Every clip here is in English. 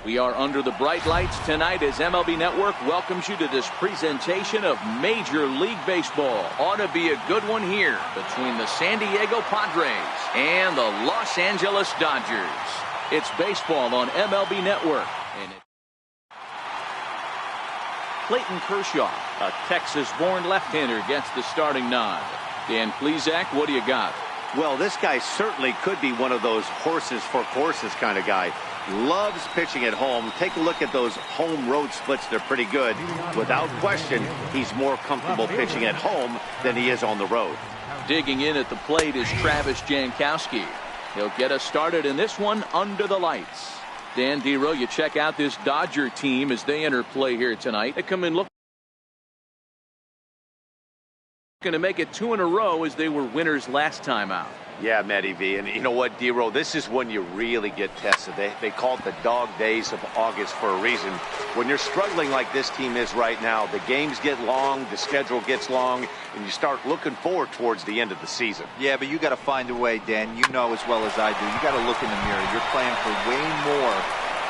We are under the bright lights tonight as MLB Network welcomes you to this presentation of Major League Baseball. Ought to be a good one here between the San Diego Padres and the Los Angeles Dodgers. It's baseball on MLB Network. And Clayton Kershaw, a Texas-born left-hander, gets the starting nod. Dan Plesac, what do you got? Well, this guy certainly could be one of those horses for courses kind of guy. Loves pitching at home. Take a look at those home-road splits. They're pretty good. Without question, he's more comfortable pitching at home than he is on the road. Digging in at the plate is Travis Jankowski. He'll get us started in this one under the lights. Dan Dero, you check out this Dodger team as they enter play here tonight. They come in looking to make it 2 in a row as they were winners last time out. Yeah, Matty V. And you know what, Dero? This is when you really get tested. They call it the dog days of August for a reason. When you're struggling like this team is right now, the games get long, the schedule gets long, and you start looking forward towards the end of the season. Yeah, but you got to find a way, Dan. You know as well as I do. You got to look in the mirror. You're playing for way more,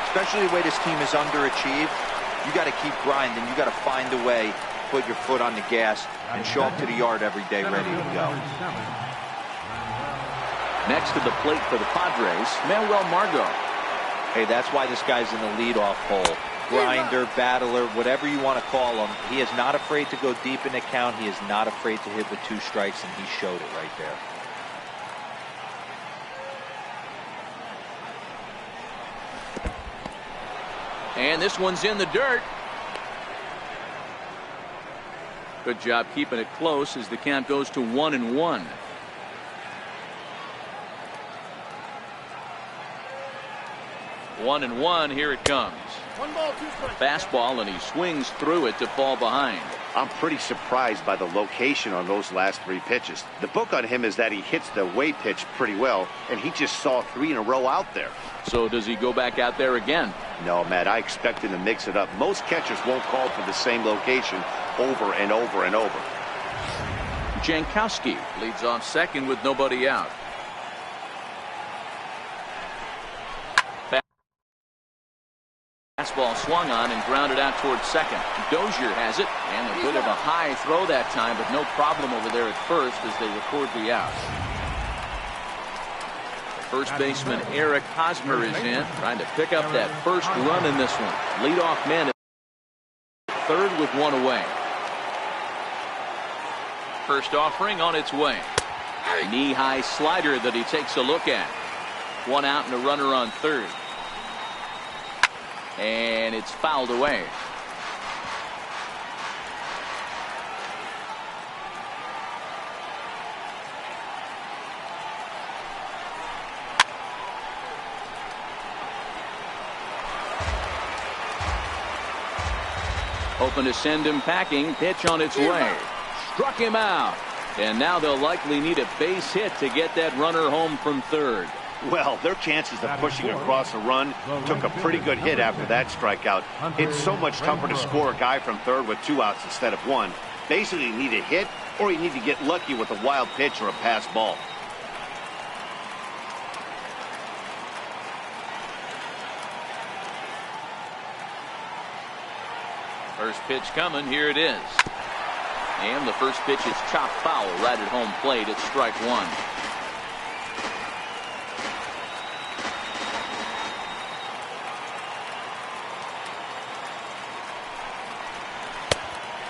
especially the way this team is underachieved. You got to keep grinding. You got to find a way, put your foot on the gas, and show up to the yard every day ready to go. Next to the plate for the Padres, Manuel Margot. Hey, that's why this guy's in the leadoff hole. Grinder, battler, whatever you want to call him. He is not afraid to go deep in the count. He is not afraid to hit with 2 strikes, and he showed it right there. And this one's in the dirt. Good job keeping it close as the count goes to 1-1. 1-1, here it comes. 1 ball, 2 strikes. Fastball, and he swings through it to fall behind. I'm pretty surprised by the location on those last 3 pitches. The book on him is that he hits the away pitch pretty well, and he just saw 3 in a row out there. So does he go back out there again? No, Matt, I expect him to mix it up. Most catchers won't call for the same location over and over and over. Jankowski leads off second with nobody out. Fastball swung on and grounded out towards second. Dozier has it, and a bit of a high throw that time, but no problem over there at first as they record the out. First baseman Eric Hosmer is in, trying to pick up that first run in this one. Leadoff man at third with 1 away. First offering on its way. Knee-high slider that he takes a look at. 1 out and a runner on third. And it's fouled away. Hoping to send him packing. Pitch on its way. Struck him out. And now they'll likely need a base hit to get that runner home from third. Well, their chances of pushing across a run took a pretty good hit after that strikeout. It's so much tougher to score a guy from third with 2 outs instead of 1. Basically, you need a hit, or you need to get lucky with a wild pitch or a pass ball. First pitch coming. Here it is. And the first pitch is chopped foul right at home plate. It's strike 1.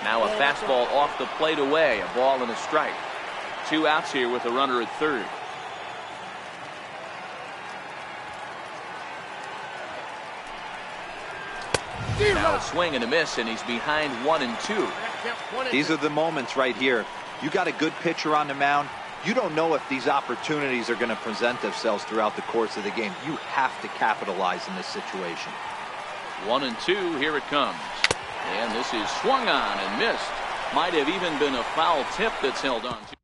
Now a fastball off the plate away. A ball and a strike. 2 outs here with a runner at third. Now a swing and a miss, and he's behind 1-2. These are the moments right here. You got a good pitcher on the mound. You don't know if these opportunities are going to present themselves throughout the course of the game. You have to capitalize in this situation. 1-2, here it comes. And this is swung on and missed. Might have even been a foul tip that's held on to.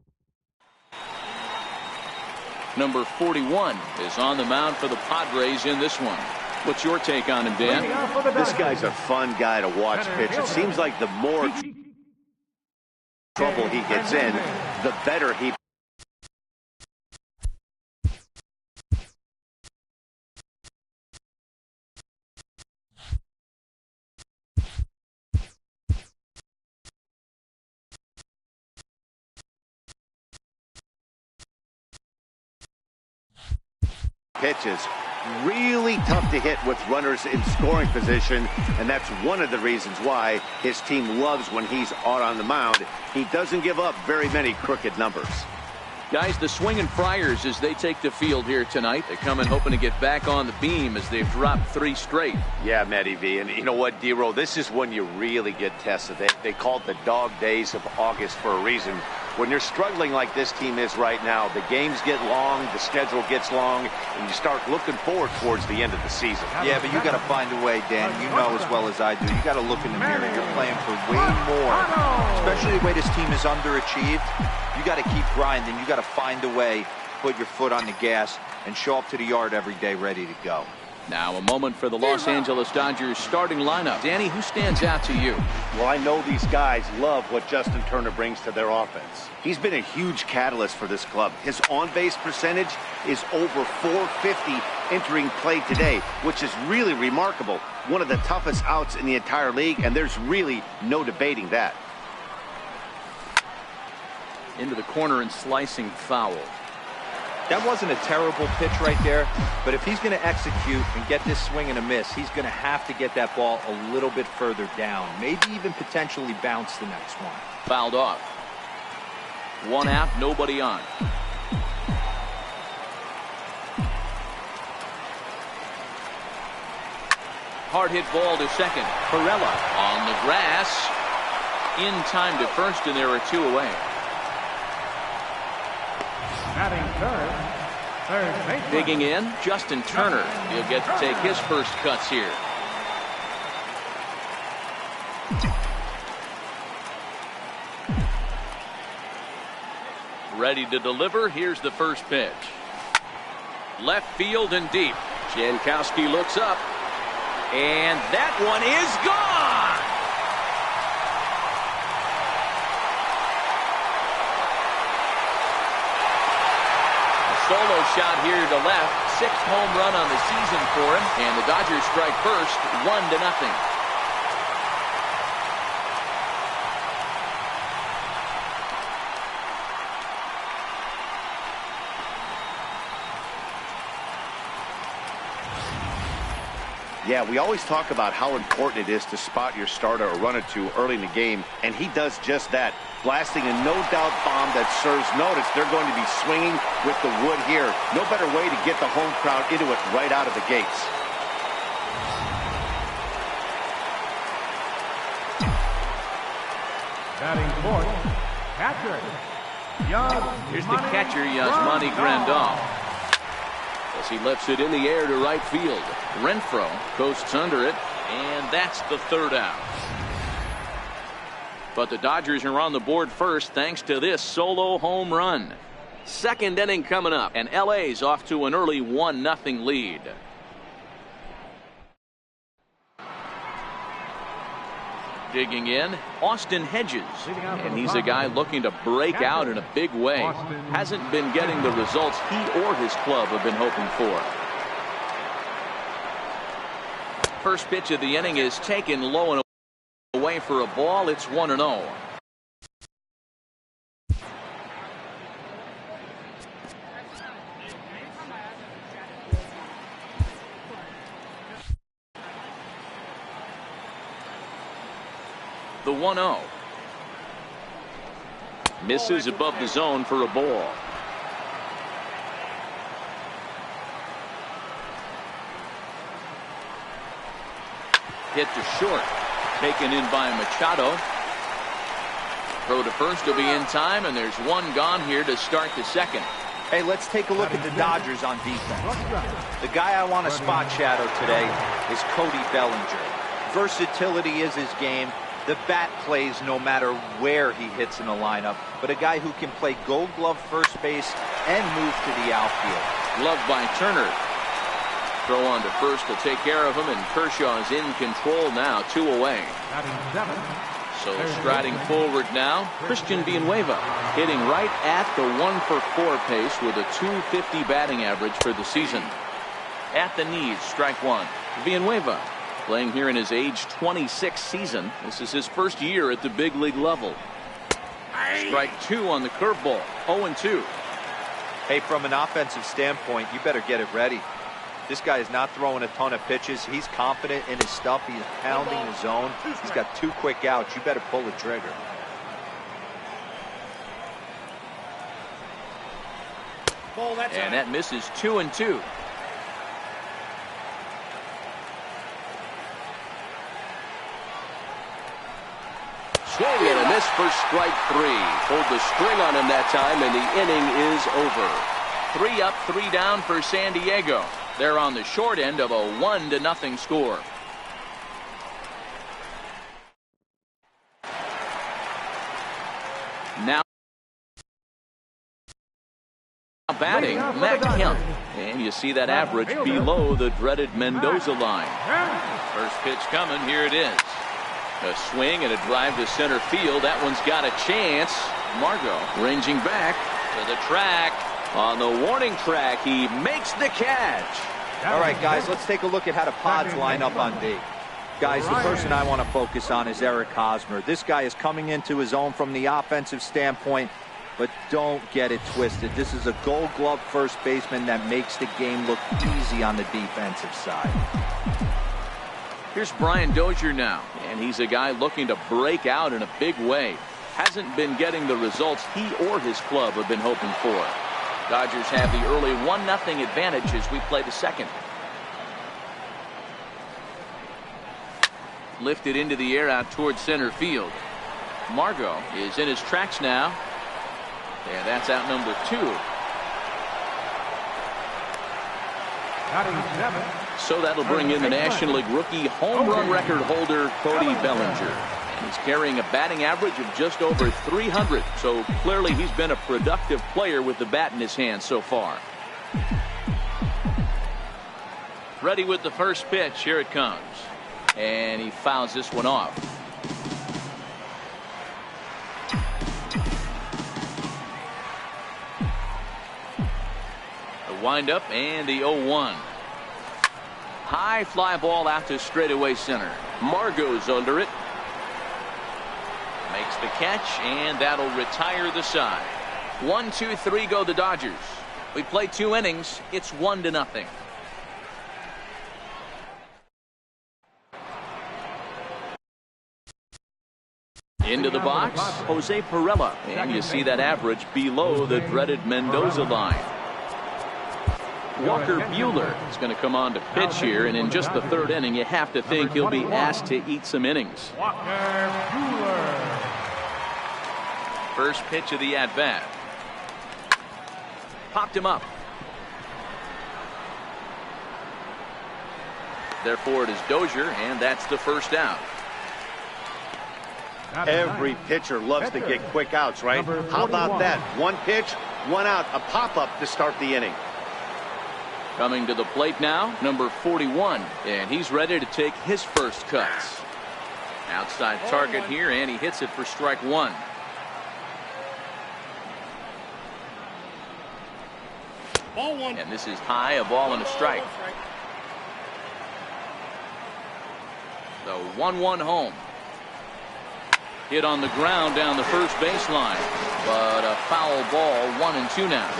Number 41 is on the mound for the Padres in this one. What's your take on him, Dan? This guy's a fun guy to watch pitch. It seems like the more trouble he gets in, the better he pitches. Really tough to hit with runners in scoring position, and that's one of the reasons why his team loves when he's out on the mound. He doesn't give up very many crooked numbers. Guys, the Swinging Friars as they take the field here tonight. They come in hoping to get back on the beam as they've dropped 3 straight. Yeah, Matty V. And you know what, D-Row? This is when you really get tested. They call it the dog days of August for a reason. When you're struggling like this team is right now, the games get long, the schedule gets long, and you start looking forward towards the end of the season. Yeah, but you got to find a way, Dan. You know as well as I do. You got to look in the mirror. You're playing for way more, especially the way this team is underachieved. You got to keep grinding. You got to find a way, put your foot on the gas, and show up to the yard every day ready to go. Now a moment for the Los Angeles Dodgers starting lineup. Danny, who stands out to you? Well, I know these guys love what Justin Turner brings to their offense. He's been a huge catalyst for this club. His on-base percentage is over .450 entering play today, which is really remarkable. One of the toughest outs in the entire league, and there's really no debating that. Into the corner and slicing foul. That wasn't a terrible pitch right there, but if he's going to execute and get this swing and a miss, he's going to have to get that ball a little bit further down, maybe even potentially bounce the next one. Fouled off. 1 out, nobody on. Hard hit ball to second. Perella on the grass. In time to first, and there are 2 away. Digging in, Justin Turner. He'll get to take his first cuts here. Ready to deliver. Here's the first pitch. Left field and deep. Jankowski looks up. And that one is gone. Solo shot here to left. 6th home run on the season for him. And the Dodgers strike first, 1-0. Yeah, we always talk about how important it is to spot your starter or run it to early in the game, and he does just that. Blasting a no-doubt bomb that serves notice. They're going to be swinging with the wood here. No better way to get the home crowd into it right out of the gates. Batting fourth, catcher. Here's the catcher, Yasmani Grandal. As he lifts it in the air to right field. Renfroe coasts under it, and that's the 3rd out. But the Dodgers are on the board first thanks to this solo home run. 2nd inning coming up, and LA's off to an early 1-0 lead. Digging in, Austin Hedges, and he's a guy looking to break out in a big way. Hasn't been getting the results he or his club have been hoping for. First pitch of the inning is taken low and away for a ball. It's 1-0. The 1-0. Misses above the zone for a ball. Hit to short. Taken in by Machado. Throw to first will be in time, and there's 1 gone here to start the 2nd. Hey, let's take a look at the Dodgers on defense. The guy I want to spot shadow today is Cody Bellinger. Versatility is his game. The bat plays no matter where he hits in the lineup, but a guy who can play Gold Glove first base and move to the outfield. Gloved by Turner. Throw on to first to take care of him, and Kershaw is in control now, 2 away. So striding forward now, Christian Villanueva, hitting right at the 1-for-4 pace with a .250 batting average for the season. At the knees, strike 1. Villanueva playing here in his age 26 season. This is his first year at the big league level. Strike 2 on the curveball. 0-2. Hey, from an offensive standpoint, you better get it ready. This guy is not throwing a ton of pitches. He's confident in his stuff. He's pounding the zone. He's got 2 quick outs. You better pull the trigger. And that misses 2-2. Swing and a miss for strike 3. Pulled the string on him that time, and the inning is over. 3 up, 3 down for San Diego. They're on the short end of a 1-0 score. Now batting, Matt Kemp. And you see that average below the dreaded Mendoza line. First pitch coming, here it is. A swing and a drive to center field. That one's got a chance. Margot ranging back to the track. On the warning track, he makes the catch. All right, guys, let's take a look at how the Pods line up on D. Guys, the person I want to focus on is Eric Hosmer. This guy is coming into his own from the offensive standpoint, but don't get it twisted. This is a Gold Glove first baseman that makes the game look easy on the defensive side. Here's Brian Dozier now, and he's a guy looking to break out in a big way. Hasn't been getting the results he or his club have been hoping for. Dodgers have the early 1-0 advantage as we play the second. Lifted into the air out towards center field. Margot is in his tracks now. And that's out number 2. So that'll bring in the National League rookie home run record holder Cody Bellinger. And he's carrying a batting average of just over 300. So clearly he's been a productive player with the bat in his hand so far. Ready with the first pitch. Here it comes. And he fouls this one off. The windup and the 0-1. High fly ball out to straightaway center. Margot's under it. Makes the catch, and that'll retire the side. 1, 2, 3 go the Dodgers. We play 2 innings. It's 1-0. Into the box, Jose Perella. And you see that average below the dreaded Mendoza line. Walker Buehler is going to come on to pitch here, and in just the 3rd inning, you have to think he'll be asked to eat some innings. Walker Buehler. First pitch of the at-bat. Popped him up. Therefore, it is Dozier, and that's the first out. Every pitcher loves to get quick outs, right? How about that? 1 pitch, 1 out, a pop-up to start the inning. Coming to the plate now, number 41, and he's ready to take his first cuts. Outside target here, and he hits it for strike 1. And this is high, a ball and a strike. The 1-1 home. Hit on the ground down the first baseline, but a foul ball. 1-2 now.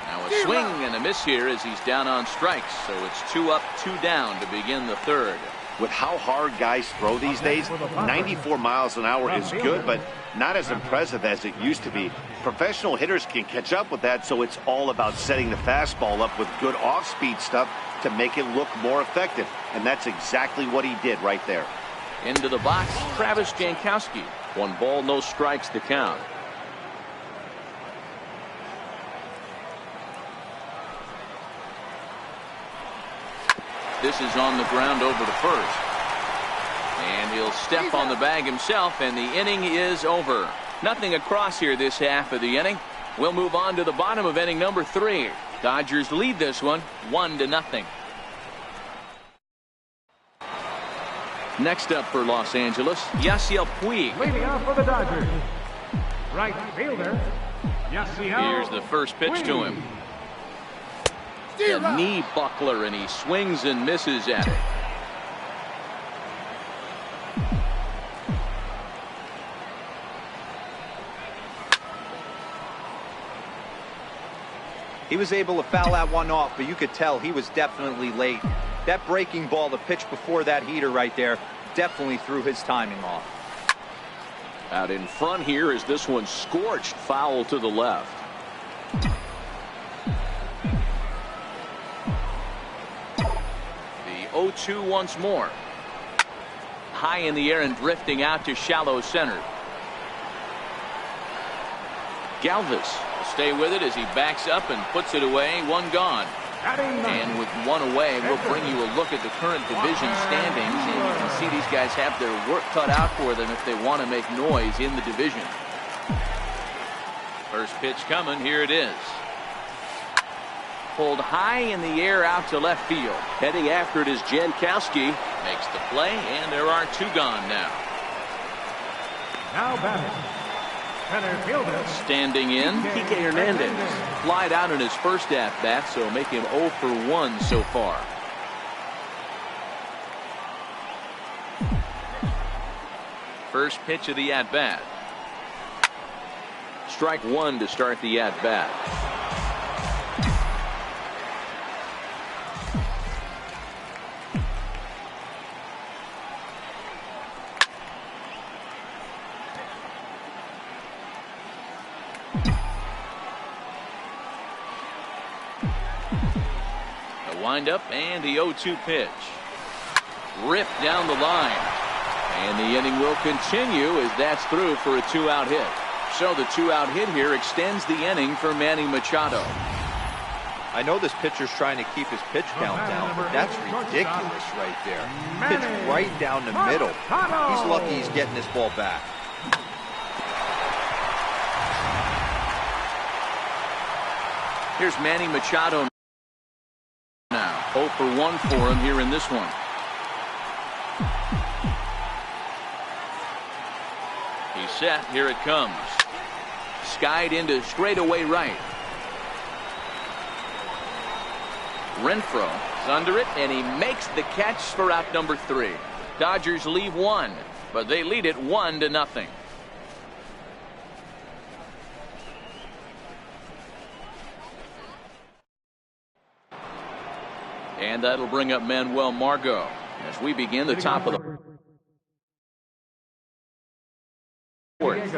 Now a swing and a miss here as he's down on strikes, so it's 2 up, 2 down to begin the 3rd. With how hard guys throw these days, 94 miles an hour is good, but not as impressive as it used to be. Professional hitters can catch up with that, so it's all about setting the fastball up with good off-speed stuff to make it look more effective, and that's exactly what he did right there. Into the box, Travis Jankowski. 1 ball, no strikes to count. This is on the ground over to first. And he'll step on the bag himself, and the inning is over. Nothing across here this half of the inning. We'll move on to the bottom of inning number 3. Dodgers lead this one 1-0. Next up for Los Angeles, Yasiel Puig. Leading off for the Dodgers, right fielder, Yasiel. Here's the first pitch to him. A knee buckler, and he swings and misses at it. He was able to foul that one off, but you could tell he was definitely late. That breaking ball, the pitch before that heater right there, definitely threw his timing off. Out in front here is this one scorched, foul to the left. The 0-2 once more. High in the air and drifting out to shallow center. Galvis will stay with it as he backs up and puts it away. One gone. And with one away, we'll bring you a look at the current division standings. And you can see these guys have their work cut out for them if they want to make noise in the division. First pitch coming. Here it is. Pulled high in the air out to left field. Heading after it is Jankowski. Makes the play, and there are two gone now. Now batting. Center fielder. Standing in, Kike Hernandez. Flied out in his first at-bat, so make him 0 for 1 so far. First pitch of the at-bat. Strike one to start the at-bat. Wind-up and the 0-2 pitch. Ripped down the line. And the inning will continue as that's through for a 2-out hit. So the 2-out hit here extends the inning for Manny Machado. I know this pitcher's trying to keep his pitch count down, but that's ridiculous right there. Pitch right down the middle. He's lucky he's getting this ball back. Here's Manny Machado. 0 for 1 for him here in this one. He's set. Here it comes. Skied into straightaway right. Renfroe is under it, and he makes the catch for out number 3. Dodgers leave one, but they lead it 1-0. And that'll bring up Manuel Margot as we begin the top of the fourth.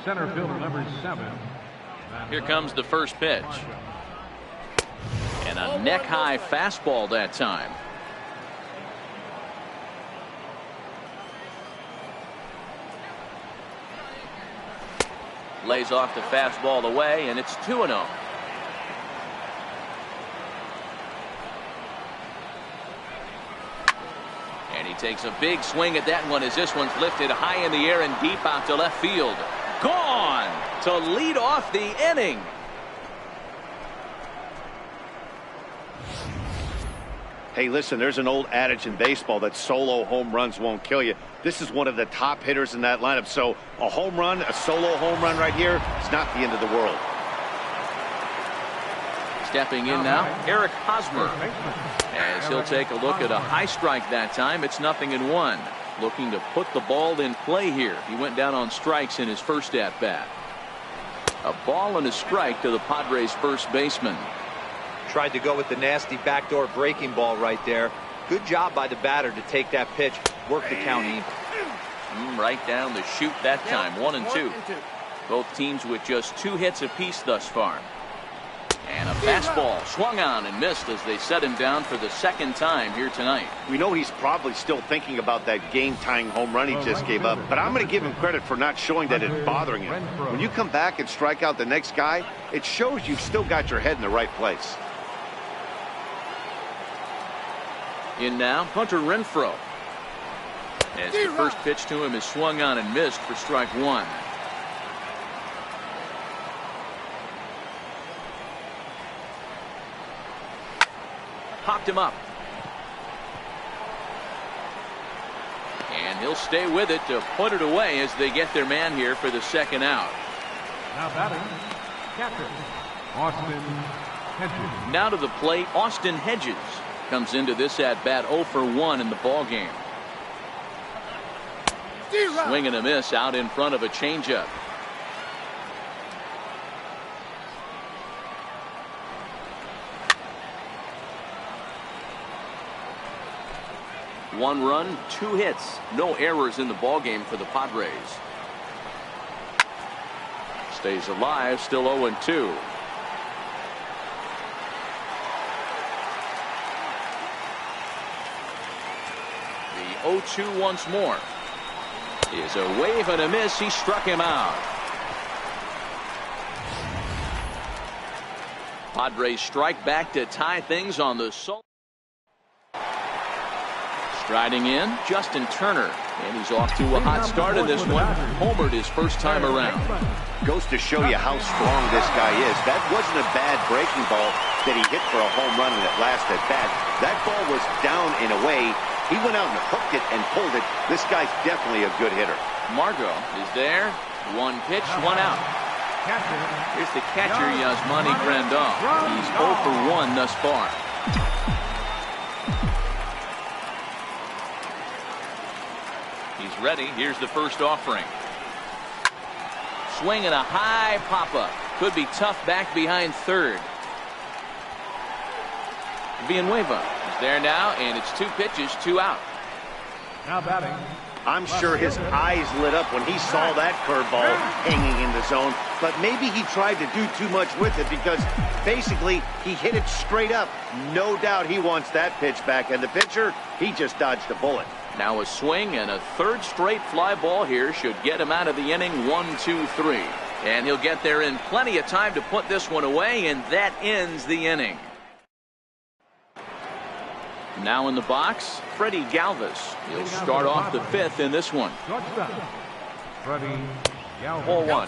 Center fielder number 7. Here comes the first pitch. And a neck-high fastball that time. Lays off the fastball away, and it's 2-0. And he takes a big swing at that one as this one's lifted high in the air and deep out to left field. Gone to lead off the inning. Hey, listen, there's an old adage in baseball that solo home runs won't kill you. This is one of the top hitters in that lineup. So a home run, a solo home run right here, it's not the end of the world. Stepping in now, Eric Hosmer. As he'll take a look at a high strike that time. It's 0-1. Looking to put the ball in play here. He went down on strikes in his first at-bat. A ball and a strike to the Padres first baseman. Tried to go with the nasty backdoor breaking ball right there. Good job by the batter to take that pitch, work the count even. Right down the chute that time, 1-2. Both teams with just 2 hits apiece thus far. And a fastball swung on and missed as they set him down for the second time here tonight. We know he's probably still thinking about that game-tying home run he just gave up, but I'm going to give him credit for not showing that it's bothering him. When you come back and strike out the next guy, it shows you've still got your head in the right place. In now, Hunter Renfroe. As the first pitch to him is swung on and missed for strike one. Popped him up. And he'll stay with it to put it away as they get their man here for the second out. Now batting, catcher, Austin Hedges. Now to the plate, Austin Hedges comes into this at bat 0 for 1 in the ball game. Swing and a miss out in front of a changeup. 1 run, 2 hits, no errors in the ballgame for the Padres. Stays alive, still 0-2. The 0-2 once more. Is a wave and a miss. He struck him out. Padres strike back to tie things on the sole. Striding in, Justin Turner, and he's off to a hot start in this one. Homered his first time around. Goes to show you how strong this guy is. That wasn't a bad breaking ball that he hit for a home run in that last at bat. That ball was down and away. He went out and hooked it and pulled it. This guy's definitely a good hitter. Margot is there. 1 pitch, 1 out. Here's the catcher, Yasmani Grandal. He's 0 for 1 thus far. He's ready. Here's the first offering. Swing and a high pop-up. Could be tough back behind third. Villanueva is there now, and it's 2 pitches, 2 out. Now batting. I'm sure his eyes lit up when he saw that curveball hanging in the zone, but maybe he tried to do too much with it because basically he hit it straight up. No doubt he wants that pitch back, and the pitcher, he just dodged a bullet. Now a swing and a 3rd straight fly ball here should get him out of the inning. 1, 2, 3. And he'll get there in plenty of time to put this one away, and that ends the inning. Now in the box, Freddie Galvis. He'll start off the 5th in this one. Shortstop, Freddie Galvis. 0-1.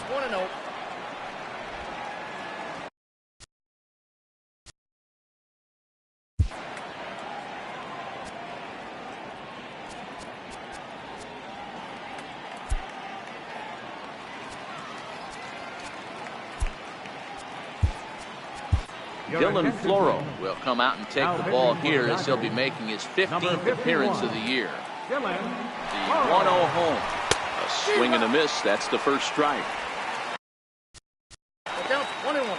Dylan Floro will come out and take the ball here as he'll be making his 15th appearance of the year. The 1-0 home. A swing and a miss. That's the first strike. Down 1-1.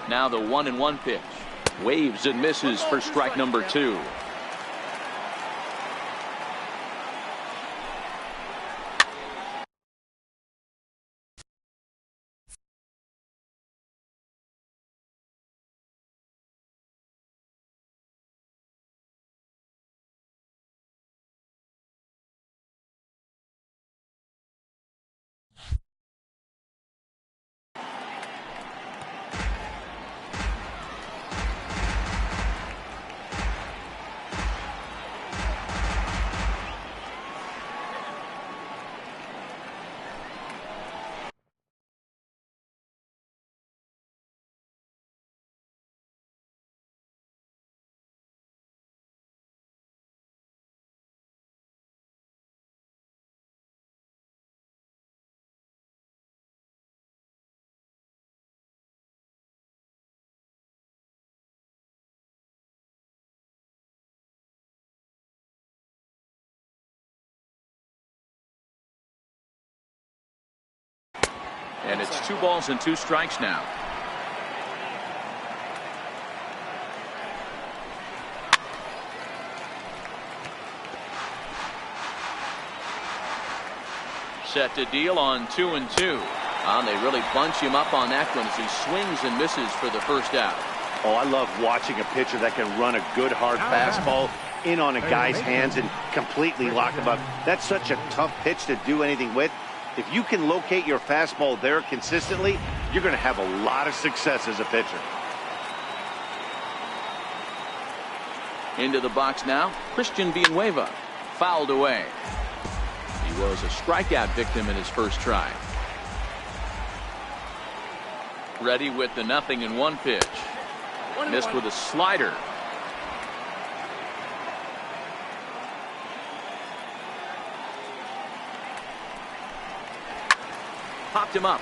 Now the 1-1 pitch. Waves and misses for strike number 2. And it's 2 balls and 2 strikes now. Set to deal on 2-2. They really bunch him up on that one as he swings and misses for the first out. Oh, I love watching a pitcher that can run a good hard fastball in on a guy's hands and completely lock him up. That's such a tough pitch to do anything with. If you can locate your fastball there consistently, you're going to have a lot of success as a pitcher. Into the box now, Christian Villanueva. Fouled away. He was a strikeout victim in his first try. Ready with the 0-1 pitch. Missed with a slider. Popped him up.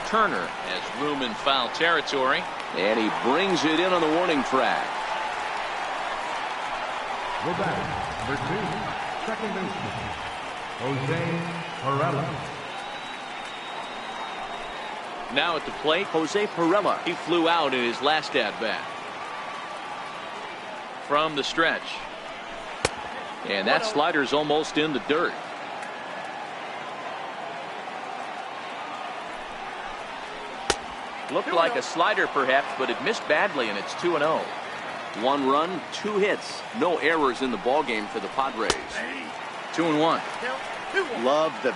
Turner has room in foul territory, and he brings it in on the warning track. We're back. Number 2, second baseman, Jose Perella. Now at the plate, Jose Perella. He flew out in his last at-bat. From the stretch. And that slider's almost in the dirt. Looked like a slider perhaps, but it missed badly, and it's 2-0. 1 run, 2 hits. No errors in the ballgame for the Padres. 2-1. Love the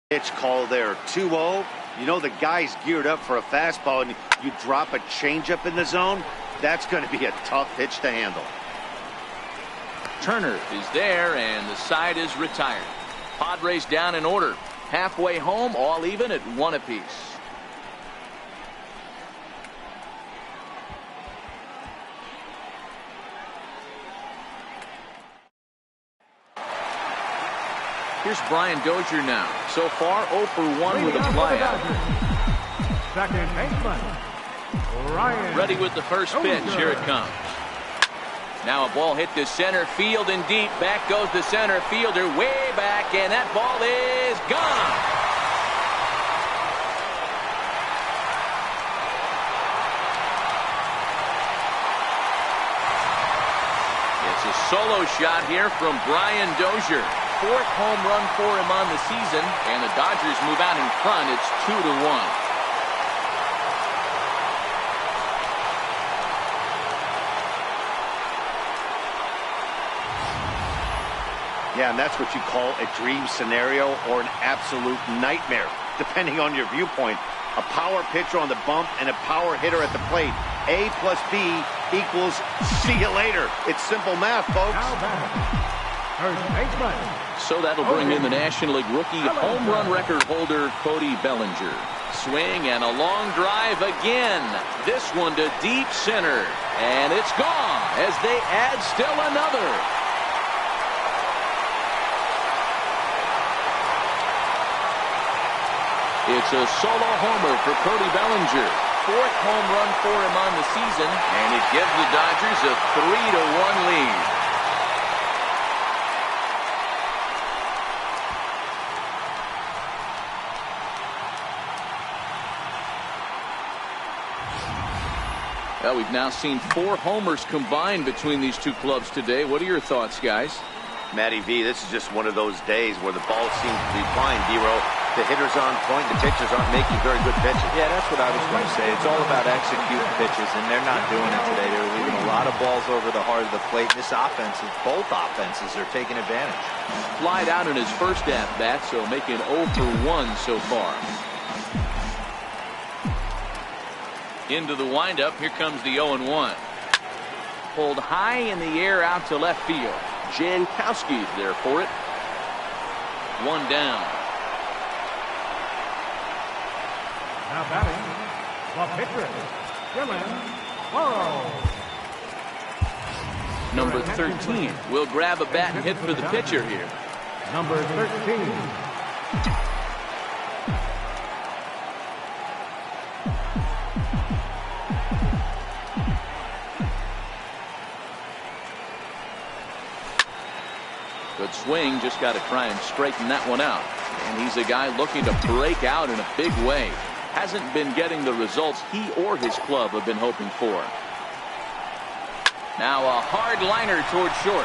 pitch call there. 2-0. You know the guy's geared up for a fastball, and you drop a changeup in the zone. That's going to be a tough pitch to handle. Turner is there, and the side is retired. Padres down in order. Halfway home, all even at 1 apiece. Here's Brian Dozier now. So far, 0 for 1 with a flyout. Second baseman, Ryan. Ready with the first pitch. Here it comes. Now a ball hit to center field and deep. Back goes the center fielder way back, and that ball is gone. It's a solo shot here from Brian Dozier. 4th home run for him on the season, and the Dodgers move out in front. It's 2-1. Yeah, and that's what you call a dream scenario or an absolute nightmare, depending on your viewpoint. A power pitcher on the bump and a power hitter at the plate. A plus B equals see you later. It's simple math, folks. Now batting, first baseman. So that'll bring in the National League rookie home run record holder, Cody Bellinger. Swing and a long drive again. This one to deep center. And it's gone as they add still another. It's a solo homer for Cody Bellinger. 4th home run for him on the season, and it gives the Dodgers a 3-1 lead. Well, we've now seen 4 homers combined between these two clubs today. What are your thoughts, guys? Matty V, this is just one of those days where the ball seems to be flying, D-Row. The hitter's on point, the pitchers aren't making very good pitches. Yeah, that's what I was going to say. It's all about executing pitches, and they're not doing it today. They're leaving a lot of balls over the heart of the plate. This offense, both offenses are taking advantage. Flied out in his first at-bat, so making 0 for 1 so far. Into the windup, here comes the 0-1. Pulled high in the air out to left field. Jankowski's there for it. 1 down. Now batting, the pitcher, Dylan Burrow. Number 13 will grab a bat and hit for the pitcher here. Number 13. Good swing, just got to try and straighten that one out. And he's a guy looking to break out in a big way. Hasn't been getting the results he or his club have been hoping for. Now a hard liner toward short.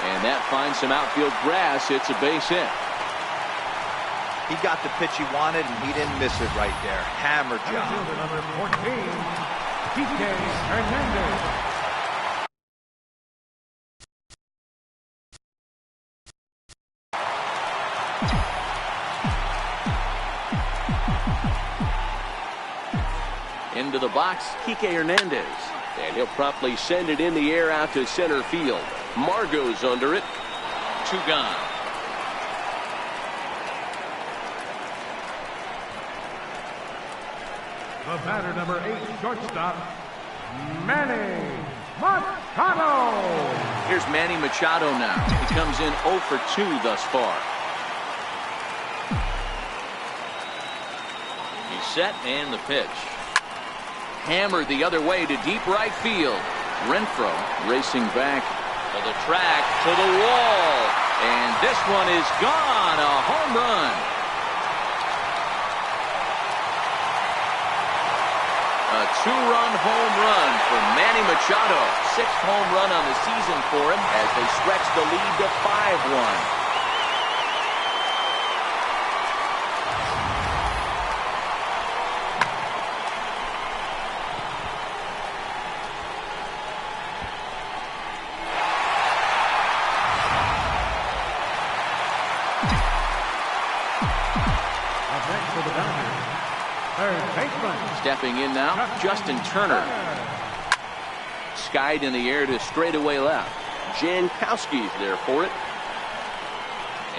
And that finds some outfield grass. It's a base hit. He got the pitch he wanted, and he didn't miss it right there. Hammer job. Number 14, TK Hernandez. Into the box, Kike Hernandez. And he'll promptly send it in the air out to center field. Margot's under it. 2 gone. The batter, number 8, shortstop, Manny Machado. Here's Manny Machado now. He comes in 0 for 2 thus far. He's set and the pitch. Hammered the other way to deep right field. Renfroe racing back to the track, to the wall. And this one is gone. A home run. A 2-run home run for Manny Machado. 6th home run on the season for him as they stretch the lead to 5-1. Stepping in now, Justin Turner. Skied in the air to straightaway left. Jankowski's there for it.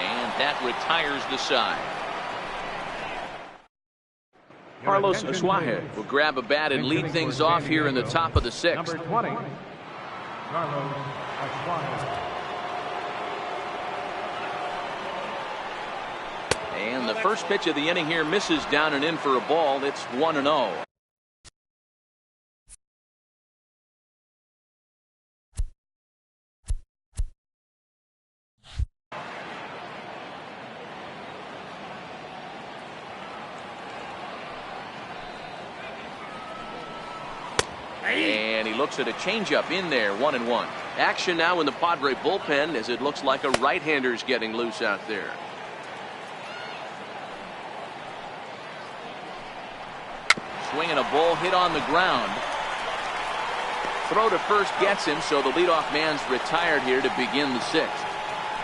And that retires the side. Carlos Suarez will grab a bat and lead things off here in the top of the 6th. Number 20, Carlos Suarez. And the first pitch of the inning here misses down and in for a ball. It's 1-0. And he looks at a changeup in there, 1-1. Action now in the Padre bullpen as it looks like a right-hander's getting loose out there. Swinging a ball hit on the ground. Throw to first gets him, so the leadoff man's retired here to begin the 6th.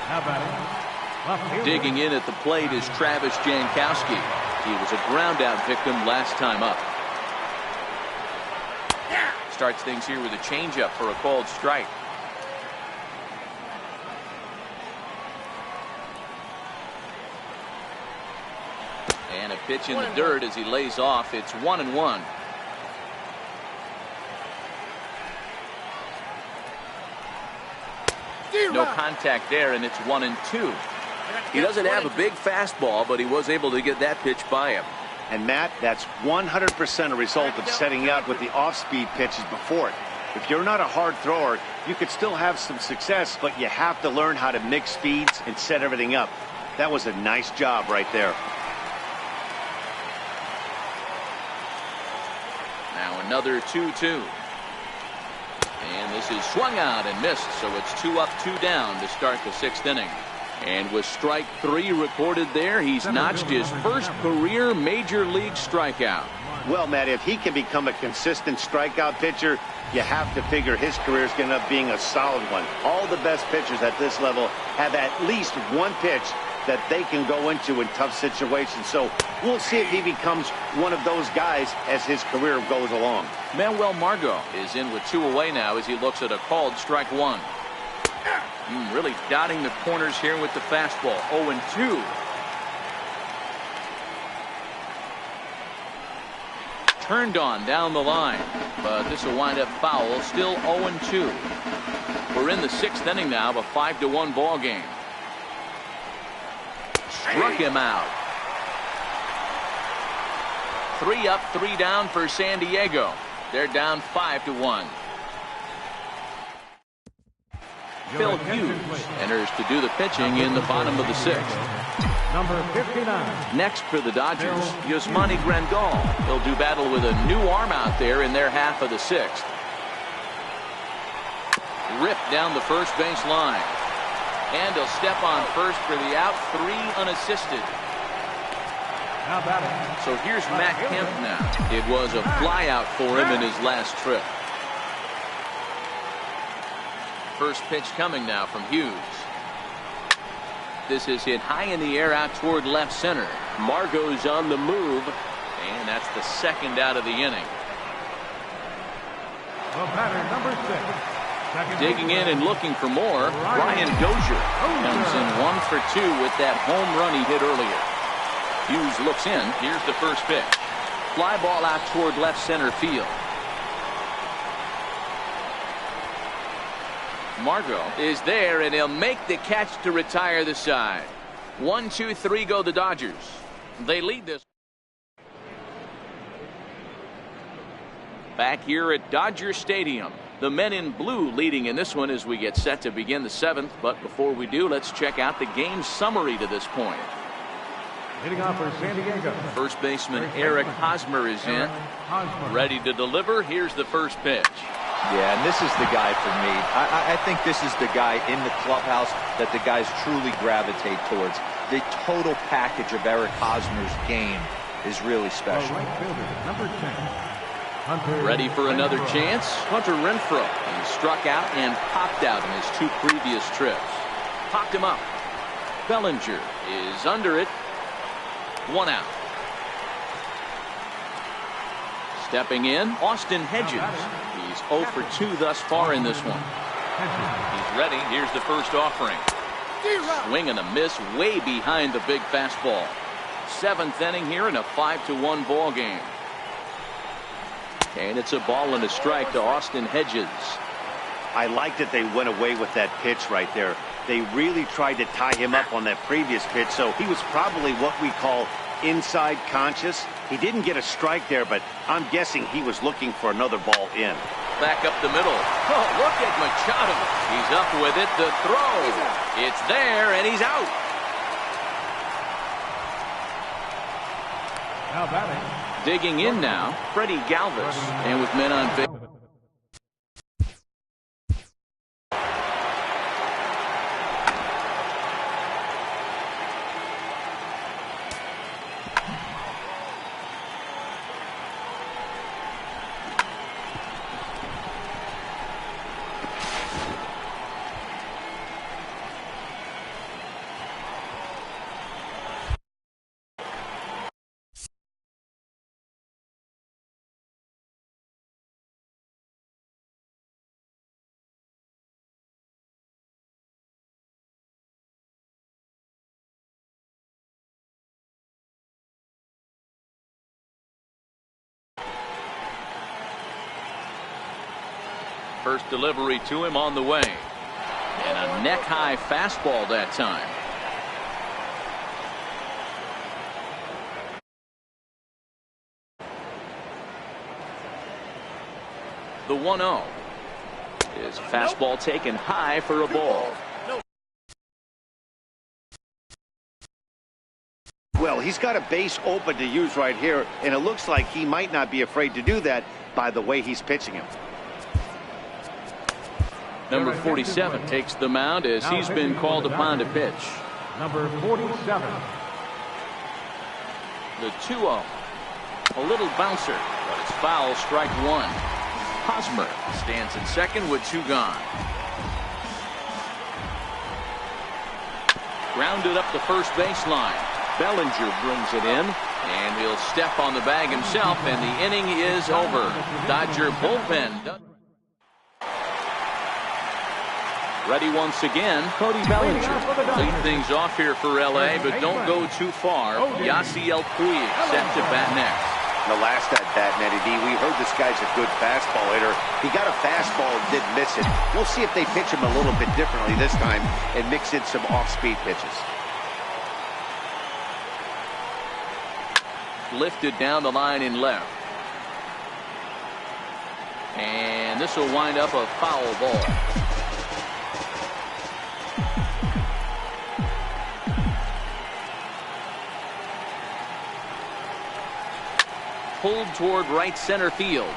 How about it? Digging in at the plate is Travis Jankowski. He was a ground out victim last time up. Starts things here with a changeup for a called strike. And a pitch in the dirt as he lays off. It's 1-1. No contact there, and it's 1-2. He doesn't have a big fastball, but he was able to get that pitch by him. And Matt, that's 100% a result of setting out with the off-speed pitches before it. If you're not a hard thrower, you could still have some success, but you have to learn how to mix speeds and set everything up. That was a nice job right there. Now another 2-2. And this is swung out and missed, so it's 2 up, 2 down to start the 6th inning. And with strike 3 recorded there, he's notched his first career major league strikeout. Well, Matt, if he can become a consistent strikeout pitcher, you have to figure his career is going to end up being a solid one. All the best pitchers at this level have at least one pitch that they can go into in tough situations. So we'll see if he becomes one of those guys as his career goes along. Manuel Margot is in with 2 away now as he looks at a called strike 1. Really dotting the corners here with the fastball. 0-2. Turned on down the line, but this will wind up foul. Still 0-2. We're in the 6th inning now of a 5-1 ball game. Struck him out. 3 up, 3 down for San Diego. They're down 5-1. Phil Hughes enters to do the pitching in the bottom of the 6th. Number 59. Next for the Dodgers, Yasmani Grandal. He'll do battle with a new arm out there in their half of the 6th. Ripped down the first base line. And he'll step on first for the out, 3 unassisted. How about it? So here's Matt Kemp now. It was a flyout for him in his last trip. First pitch coming now from Hughes. This is hit high in the air out toward left center. Margot's on the move. And that's the 2nd out of the inning. The batter, number 6. Digging in and looking for more, Brian Dozier comes in 1 for 2 with that home run he hit earlier. Hughes looks in. Here's the first pitch. Fly ball out toward left center field. Margot is there, and he'll make the catch to retire the side. 1, 2, 3 go the Dodgers. They lead this. Back here at Dodger Stadium, the men in blue leading in this one as we get set to begin the 7th. But before we do, let's check out the game summary to this point. Hitting off for San Diego. First baseman Eric Hosmer is in. Ready to deliver. Here's the first pitch. Yeah, and this is the guy for me. I think this is the guy in the clubhouse that the guys truly gravitate towards. The total package of Eric Hosmer's game is really special. Right fielder, number 10. Hunter Ready for another Renfroe. chance? Hunter Renfroe. He struck out and popped out in his 2 previous trips. Popped him up. Bellinger is under it. 1 out. Stepping in, Austin Hedges. He's 0 for 2 thus far in this one. He's ready. Here's the first offering. Swing and a miss way behind the big fastball. 7th inning here in a 5-1 ball game. And it's a ball and a strike to Austin Hedges. I like that they went away with that pitch right there. They really tried to tie him up on that previous pitch, so he was probably what we call inside conscious. He didn't get a strike there, but I'm guessing he was looking for another ball in. Back up the middle. Oh, look at Machado. He's up with it. The throw. It's there, and he's out. Now batting. Digging in now, Freddie Galvis. And with men on base. First delivery to him on the way. And a neck-high fastball that time. The 1-0. His fastball taken high for a ball. Well, he's got a base open to use right here, and it looks like he might not be afraid to do that by the way he's pitching him. Number 47 takes the mound as he's been called upon to pitch. Number 47. The 2-0. A little bouncer, but it's foul, strike 1. Hosmer stands at second with 2 gone. Grounded up the first baseline. Bellinger brings it in, and he'll step on the bag himself, and the inning is over. Dodger bullpen. Ready once again, Cody Bellinger. Lead things off here for L.A., but don't go too far. Yasiel Puig set to bat next. The last at bat, Eddie D, we heard this guy's a good fastball hitter. He got a fastball and didn't miss it. We'll see if they pitch him a little bit differently this time and mix in some off-speed pitches. Lifted down the line in left. And this will wind up a foul ball. Pulled toward right center field.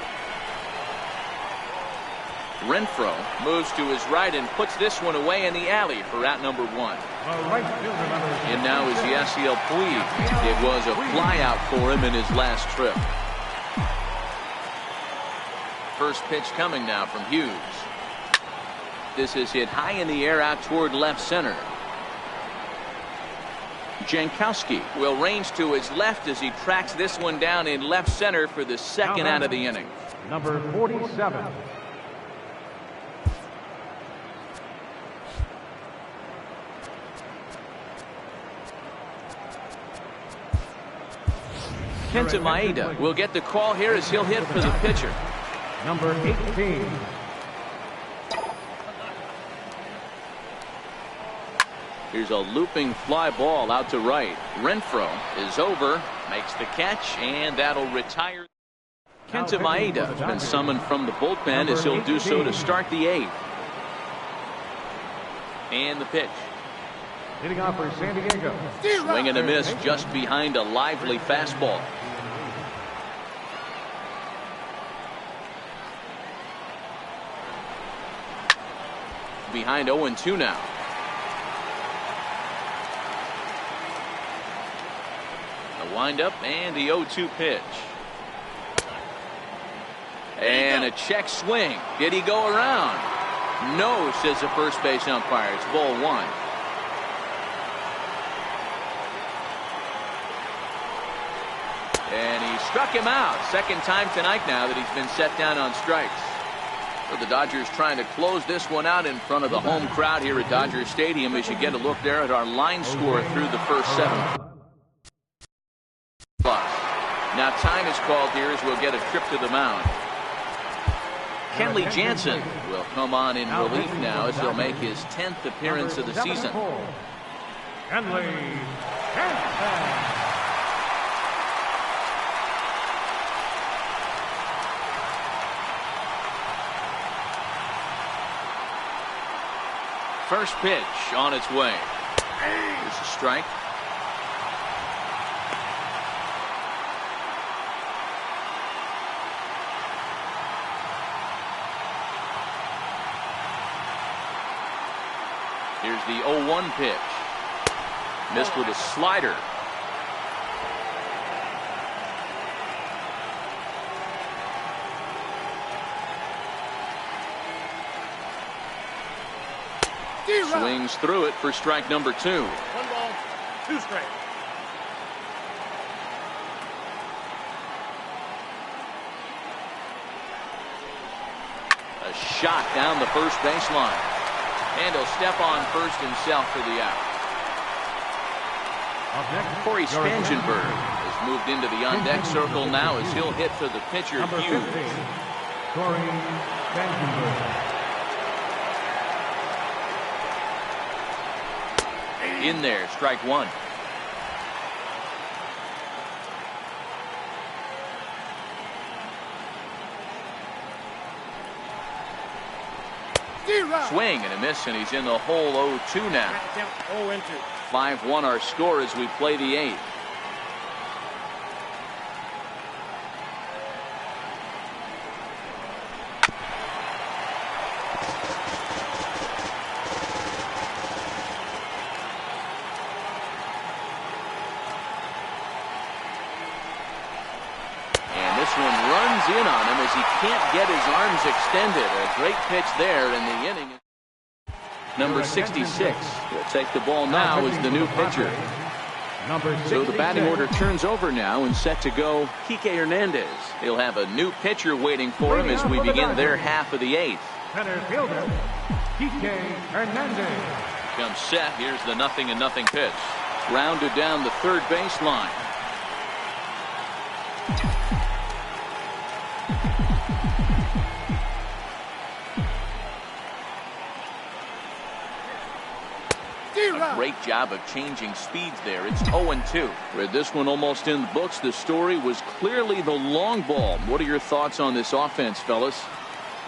Renfroe moves to his right and puts this one away in the alley for out number 1. Right fielder, number 6. And now is Yasiel Puig. It was a flyout for him in his last trip. First pitch coming now from Hughes. This is hit high in the air out toward left center. Jankowski will range to his left as he tracks this one down in left center for the second out of the inning. Number 47. Kenta Maeda will get the call here as he'll hit for the pitcher. Number 18. Here's a looping fly ball out to right. Renfroe is over, makes the catch, and that'll retire. Kenta Maeda has been summoned from the bullpen as he'll do so to start the 8th. And the pitch. Hitting off for San Diego. Swing and a miss just behind a lively fastball. Behind 0-2 now. The windup and the 0-2 pitch. And a check swing. Did he go around? No, says the first base umpire. It's ball 1. And he struck him out. Second time tonight now that he's been set down on strikes. So the Dodgers trying to close this one out in front of the home crowd here at Dodger Stadium as you get a look there at our line score through the first 7. Now time is called here as we'll get a trip to the mound. Kenley Jansen will come on in relief now as he'll make his 10th appearance of the season. Kenley Jansen. First pitch on its way. Here's a strike. Here's the 0-1 pitch. Missed with a slider. Swings through it for strike number 2. 1 ball, 2 strikes. A shot down the first baseline. And he'll step on first himself for the out. Corey Spangenberg has moved into the on-deck circle now as he'll hit for the pitcher, Hughes. Corey Spangenberg. In there, strike 1. Swing and a miss, and he's in the hole. 0-2 now. 5-1 our score as we play the 8th. In on him as he can't get his arms extended. A great pitch there in the inning. Number 66 will take the ball now as the new pitcher. So the batting order turns over now and set to go Kike Hernandez. He'll have a new pitcher waiting for him as we begin their half of the 8th. Center fielder, Kike Hernandez. Comes set. Here's the 0-0 pitch. Rounded down the third baseline. A great job of changing speeds there. It's 0-2. With this one almost in the books, the story was clearly the long ball. What are your thoughts on this offense, fellas?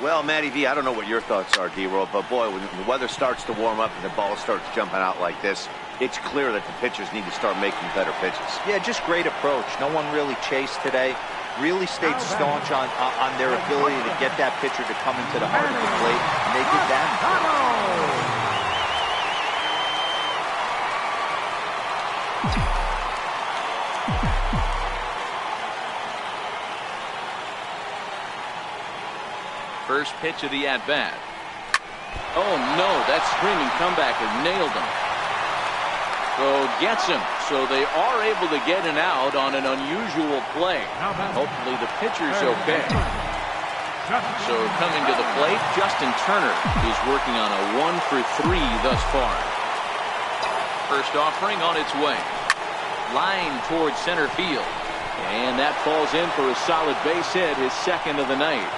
Well, Matty V, I don't know what your thoughts are, D-Roll, but boy, when the weather starts to warm up and the ball starts jumping out like this, it's clear that the pitchers need to start making better pitches. Yeah, just great approach. No one really chased today. Really stayed staunch on their ability to get that pitcher to come into the heart of the plate, and they did that. First pitch of the at-bat. Oh, no, that screaming comeback has nailed him. So gets him. So they are able to get an out on an unusual play. Hopefully the pitcher's okay. So coming to the plate, Justin Turner is working on a 1-for-3 thus far. First offering on its way. Line towards center field. And that falls in for a solid base hit, his second of the night.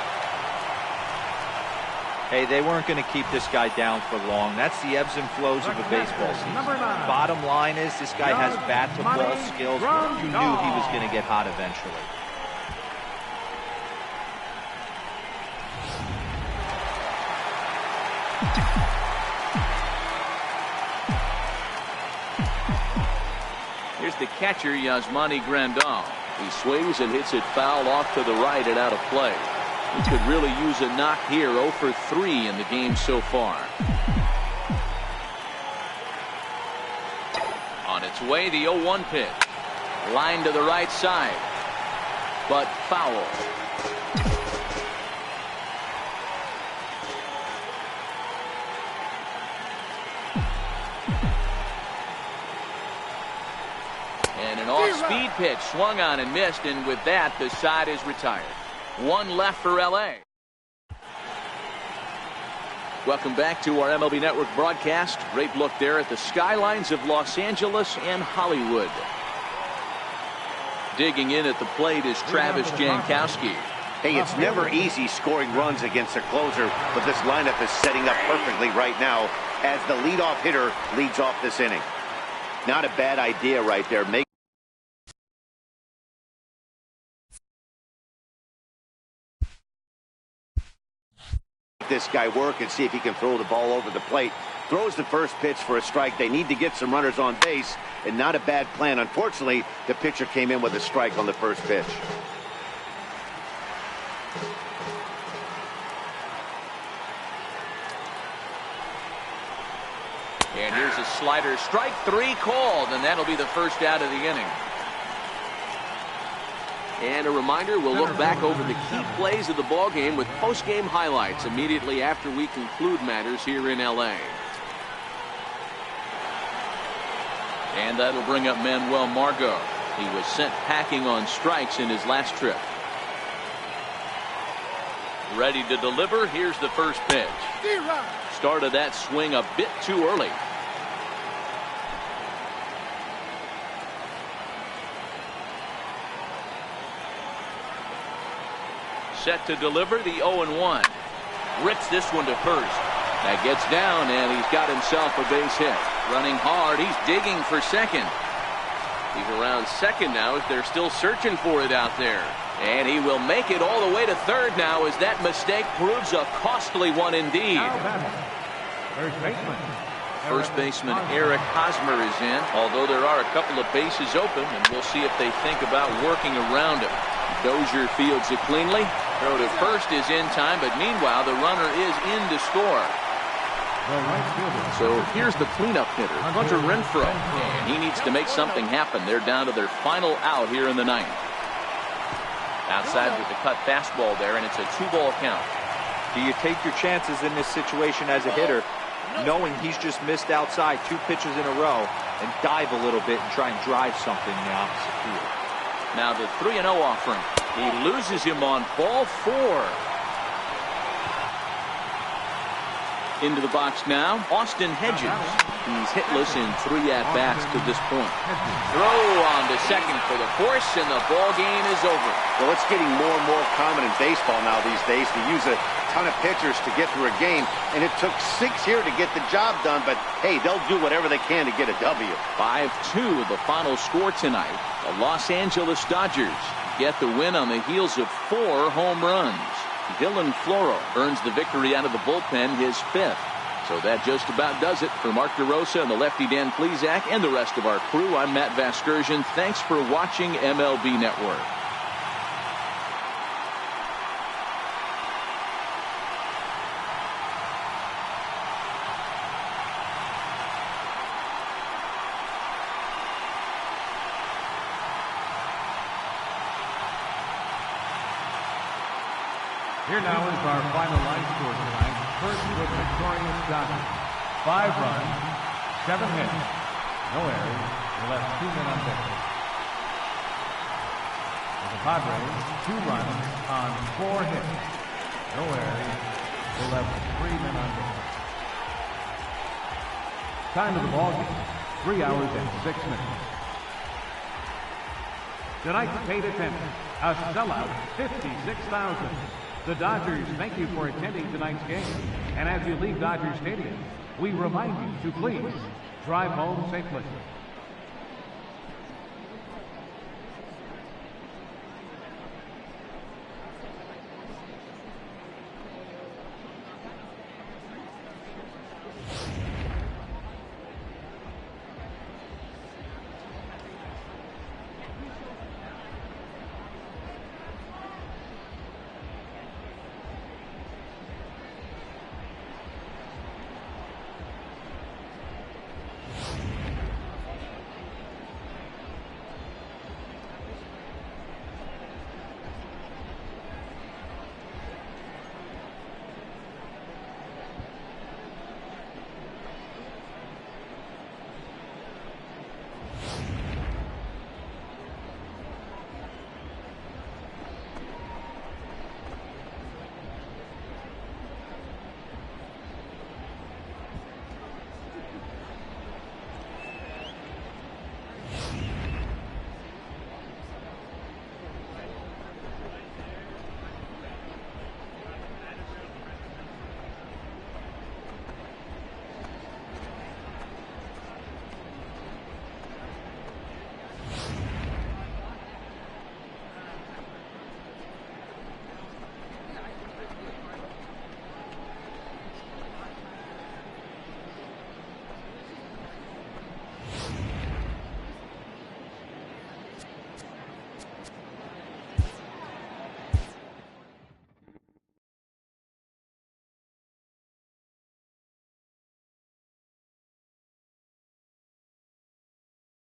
Hey, they weren't going to keep this guy down for long. That's the ebbs and flows of a baseball season. Bottom line is this guy has bat-to-ball skills. You knew he was going to get hot eventually. Here's the catcher, Yasmani Grandal. He swings and hits it foul off to the right and out of play. He could really use a knock here. 0 for 3 in the game so far. On its way, the 0-1 pitch. Line to the right side. But foul. And an off-speed pitch swung on and missed, and with that, the side is retired. One left for L.A. Welcome back to our MLB Network broadcast. Great look there at the skylines of Los Angeles and Hollywood. Digging in at the plate is Travis Jankowski. Hey, it's never easy scoring runs against a closer, but this lineup is setting up perfectly right now as the leadoff hitter leads off this inning. Not a bad idea right there. Make this guy work and see if he can throw the ball over the plate. Throws the first pitch for a strike. They need to get some runners on base, and not a bad plan. Unfortunately, the pitcher came in with a strike on the first pitch. And here's a slider. Strike 3 called, and that'll be the first out of the inning. And a reminder, we'll look back over the key plays of the ballgame with post-game highlights immediately after we conclude matters here in L.A. And that'll bring up Manuel Margot. He was sent packing on strikes in his last trip. Ready to deliver. Here's the first pitch. Started that swing a bit too early. Set to deliver the 0-1. Rips this one to first. That gets down, and he's got himself a base hit. Running hard. He's digging for second. He's around second now as they're still searching for it out there. And he will make it all the way to third now as that mistake proves a costly one indeed. First baseman Eric Hosmer is in, although there are a couple of bases open, and we'll see if they think about working around him. Dozier fields it cleanly. Throw to first is in time, but meanwhile the runner is in to score. So here's the cleanup hitter, Hunter Renfroe, and he needs to make something happen. They're down to their final out here in the ninth. Outside with the cut fastball there, and it's a 2-ball count. Do you take your chances in this situation as a hitter, knowing he's just missed outside 2 pitches in a row, and dive a little bit and try and drive something in the opposite field? Now the 3-0 offering. He loses him on ball 4. Into the box now, Austin Hedges. He's hitless in 3 at-bats to this point. Throw on to second for the force, and the ball game is over. Well, it's getting more and more common in baseball now these days to use a ton of pitchers to get through a game, and it took 6 here to get the job done, but hey, they'll do whatever they can to get a W. 5-2 the final score tonight. The Los Angeles Dodgers get the win on the heels of 4 home runs. Dylan Floro earns the victory out of the bullpen, his 5th. So that just about does it. For Mark DeRosa and the lefty Dan Plesac and the rest of our crew, I'm Matt Vasgersian. Thanks for watching MLB Network. Here now is our final line score tonight. First with victorious Dodgers. 5 runs, 7 hits, no errors. They left 2 men on base. For the Padres, 2 runs on 4 hits, no errors. They left 3 men on base. Time of the ball game, 3 hours and 6 minutes. Tonight's paid attendance, a sellout 56,000. The Dodgers thank you for attending tonight's game. And as you leave Dodger Stadium, we remind you to please drive home safely.